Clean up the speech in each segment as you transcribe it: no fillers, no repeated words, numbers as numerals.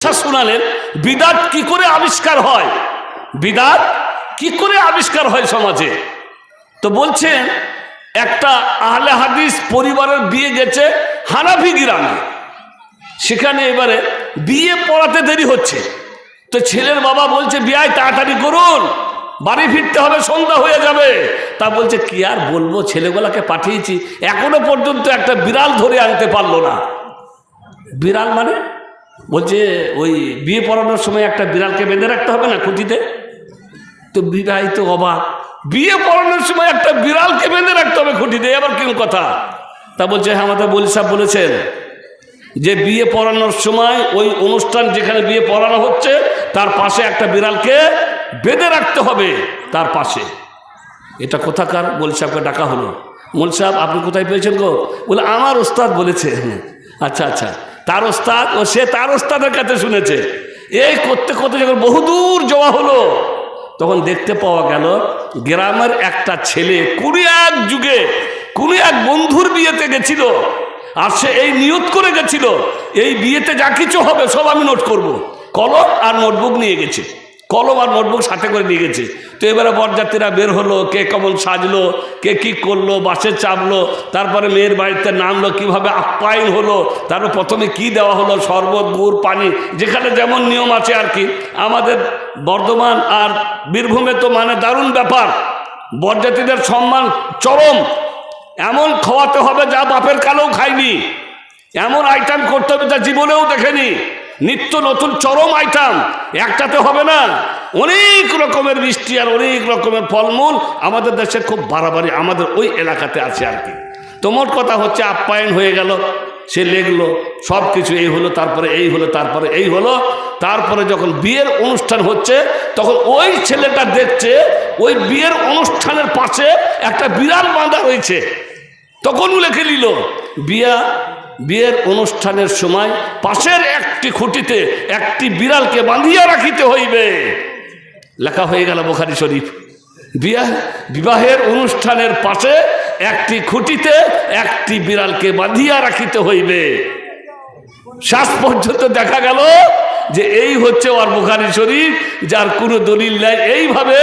শোনালেন বিদাত কি করে আবিষ্কার হয়, বিদাত কি করে আবিষ্কার হয় সমাজে। তো বলছেন একটা আহলে হাদিস পরিবারের বিয়ে গেছে হানাফি গ্রামে, সেখানে এবারে বিয়ে পড়াতে দেরি হচ্ছে। তো ছেলের বাবা বলছে বিয়ে তাড়াতাড়ি করুন, বাড়ি ফিরতে হবে, সন্ধ্যা হয়ে যাবে। তা বলছে কি আর বলবো, ছেলেগুলাকে পাঠিয়েছি, এখনো পর্যন্ত একটা বিড়াল ধরে আনতে পারলো না। বিড়াল মানে বলছে ওই বিয়ে পড়ানোর সময় একটা বিড়ালকে বেঁধে রাখতে হবে না খুঁটিতে। তো বিবাহিত অবাক, বিয়ে পড়ানোর সময় একটা বিড়ালকে বেঁধে রাখতে হবে খুঁটিতে, আবার কেউ কথা। তা বলছে হ্যাঁ আমাদের বলি সাহেব বলেছেন যে বিয়ে পড়ানোর সময় ওই অনুষ্ঠান যেখানে বিয়ে পড়ানো হচ্ছে তার পাশে একটা বিড়ালকে বেঁধে রাখতে হবে তার পাশে। এটা কোথাকার? মোল সাহেবকে ডাকা হলো। মোল সাহেব আপনি কোথায় পেয়েছেন গো? বলে আমার ওস্তাদ বলেছে। আচ্ছা আচ্ছা, তার ওস্তাদ, ও সে তার ওস্তাদের কাছে শুনেছে। এই করতে করতে যখন বহুদূর যাওয়া হলো তখন দেখতে পাওয়া গেল গ্রামের একটা ছেলে কোনো এক যুগে কোনো এক বন্ধুর বিয়েতে গেছিল, আর সে এই নিয়ত করে গেছিল এই বিয়েতে যা কিছু হবে সব আমি নোট করব। কলম আর নোটবুক নিয়ে গেছে, কলম আর নোটবুক সাথে করে নিয়ে গেছে। তো এবারে বরযাত্রীরা বের হলো, কে কেমন সাজলো, কে কি করলো, বাসে চাপলো, তারপরে মেয়ের বাড়িতে নামলো, কিভাবে আপ্যায়ন হলো, তারপর প্রথমে কি দেওয়া হলো, শরবত, গুড়, পানি, যেখানে যেমন নিয়ম আছে আর কি। আমাদের বর্ধমান আর বীরভূমে তো মানে দারুণ ব্যাপার, বরযাত্রীদের সম্মান চরম, এমন খাওয়াতে হবে যা বাপের কালেও খায়নি, এমন আইটেম করতে হবে যা জীবনেও দেখেনি, নিত্য নতুন চরম আইটেম, একটাতে হবে না, অনেক রকমের মিষ্টি আর অনেক রকমের ফলমূল আমাদের দেশে খুব বাড়াবাড়ি আমাদের ওই এলাকাতে আছে আর কি। তো মোট কথা হচ্ছে আপ্যায়ন হয়ে গেল, সে লেগলো, সব কিছু এই হলো, তারপরে এই হলো, তারপরে এই হলো, তারপরে যখন বিয়ের অনুষ্ঠান হচ্ছে তখন ওই ছেলেটা দেখছে ওই বিয়ের অনুষ্ঠানের পাশে একটা বিড়াল বাঁধা রয়েছে। তখন লিখে নিল বিয়ের অনুষ্ঠানের সময় পাশের একটি খুঁটিতে একটি বিড়ালকে বাঁধিয়া রাখিতে হইবে। লেখা হয়ে গেল বুখারী শরীফ, বিবাহের অনুষ্ঠানের পাশে একটি খুঁটিতে একটি বিড়ালকে বাঁধিয়া রাখিতে হইবে। শেষ পর্যন্ত দেখা গেল যে এই হচ্ছে ওর বুখারী শরীফ, যার কোনো দলিল নেই। এইভাবে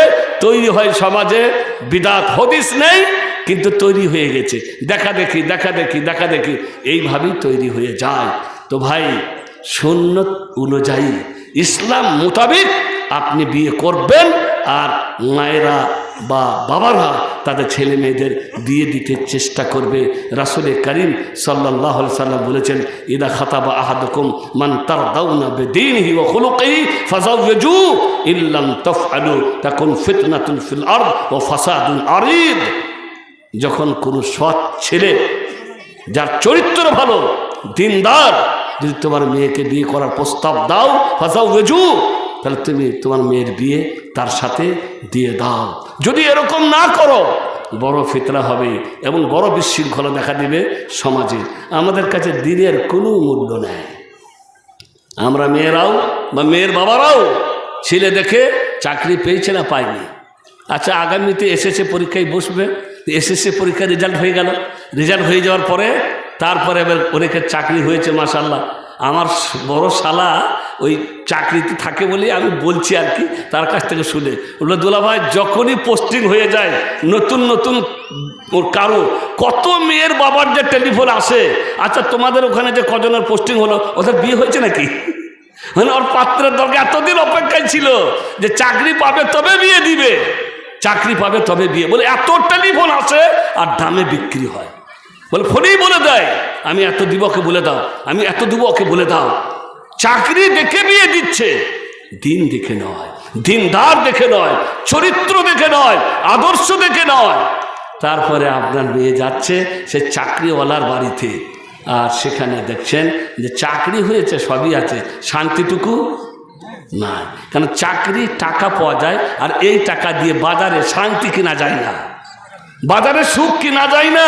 তৈরি হয় সমাজে বিদআত, হদিস নেই কিন্তু তৈরি হয়ে গেছে, দেখা দেখি দেখা দেখি দেখা দেখি এইভাবেই তৈরি হয়ে যায়। তো ভাই সুন্নত অনুযায়ী ইসলাম মোতাবেক আপনি বিয়ে করবেন, আর মায়েরা বা বাবারা তাদের ছেলে মেয়েদের বিয়ে দিতে চেষ্টা করবে। রাসূল করিম সাল্লাল্লাহু আলাইহি সাল্লাম বলেছেন ইদা খাতাবা আহাদুকুম মান তারদাউনা বিদীনিহি ওয়া খুলুকিহি ফাযাওওয়াজু ইল্লাম তাফআলু তাকুন ফিতনাতুন ফিল আরদ ওয়া ফাসাদুন আরিদ। যখন কোনো সৎ ছেলে যার চরিত্র ভালো, দিনদার, যদি তোমার মেয়েকে বিয়ে করার প্রস্তাব দাও ফাযাওওয়াজু, তাহলে তুমি তোমার মেয়ের বিয়ে তার সাথে দিয়ে দাও। যদি এরকম না করো বড় ফিতনা হবে এবং বড় বিশৃঙ্খলা দেখা দিবে সমাজে। আমাদের কাছে দিনের কোনো মূল্য নেই। আমরা মেয়েরাও বা মেয়ের বাবারাও ছেলে দেখে চাকরি পেয়েছে না পায়নি। আচ্ছা আগামীতে এসএসসি পরীক্ষায় বসবে, এসএসসি পরীক্ষার রেজাল্ট হয়ে গেল, রেজাল্ট হয়ে যাওয়ার পরে তারপরে এবার অনেকের চাকরি হয়েছে মাশাআল্লাহ। আমার বড় শালা ওই চাকরিতে থাকে বলে আমি বলছি আর কি, তার কাছ থেকে শুনে বললো দুলা ভাই যখনই পোস্টিং হয়ে যায় নতুন নতুন ওর কারো কত মেয়ের বাবার যে টেলিফোন আসে, আচ্ছা তোমাদের ওখানে যে কজনের পোস্টিং হলো ওদের বিয়ে হয়েছে নাকি? মানে ওর পাত্রের দরকার এতদিন অপেক্ষায় ছিল যে চাকরি পাবে তবে বিয়ে দিবে, চাকরি পাবে তবে বিয়ে, বলে এত টেলিফোন আসে আর দামে বিক্রি হয়। বলে ফোনেই বলে দেয় আমি এত দিব ওকে বলে দাও, আমি এত দিব ওকে বলে দাও। চাকরি দেখে বিয়ে দিচ্ছে, দিন দেখে নয়, দিনদার দেখে নয়, চরিত্র দেখে নয়, আদর্শ দেখে নয়। তারপরে আপনার মেয়ে যাচ্ছে সে চাকরিওয়ালার বাড়িতে, আর সেখানে দেখছেন যে চাকরি হয়েছে সবই আছে, শান্তিটুকু নাই। কারণ চাকরি টাকা পাওয়া যায়, আর এই টাকা দিয়ে বাজারে শান্তি কিনা যায় না, বাজারে সুখ কিনা যায় না।